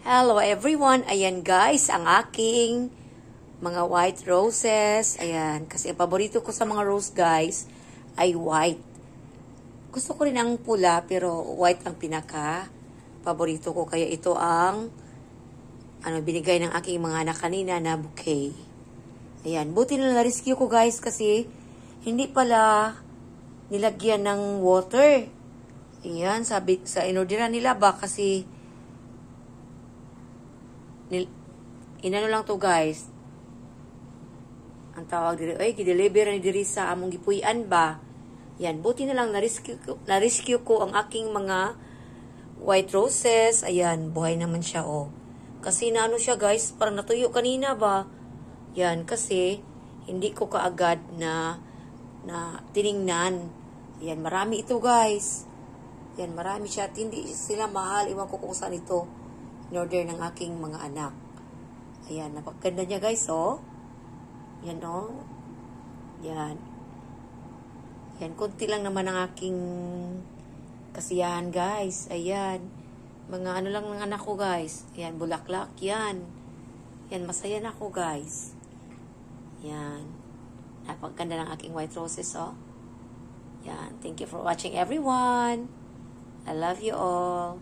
Hello everyone! Ayan guys, ang aking mga white roses. Ayan, kasi ang paborito ko sa mga rose guys ay white. Gusto ko rin ang pula pero white ang pinaka paborito ko. Kaya ito ang binigay ng aking mga anak kanina na bouquet. Ayan, buti na na-rescue ko guys kasi hindi pala nilagyan ng water. Ayan, sabi sa inorderan nila ba kasi inano lang to guys. Ang tawag diri, ay gideliver ni diri sa among gipuy-an ba. Yan, buti na lang na-rescue ko ang aking mga white roses. Ayan, buhay naman siya oh. Kasi naano siya guys, parang natuyo kanina ba. Yan, kasi hindi ko kaagad na tiningnan. Yan, marami ito guys. Yan, marami siya at hindi sila mahal. Iwan ko kung saan ito in-order ng aking mga anak. Ayan, napakaganda niya guys, oh. Yan, oh. Yan. Yan, konti lang naman ang aking kasiyahan guys. Ayan. Mga ano lang ng anak ko guys. Ayan, bulaklak. Yan. Yan, masaya na ako guys. Yan. Napakaganda ng aking white roses, oh. Yan. Thank you for watching everyone. I love you all.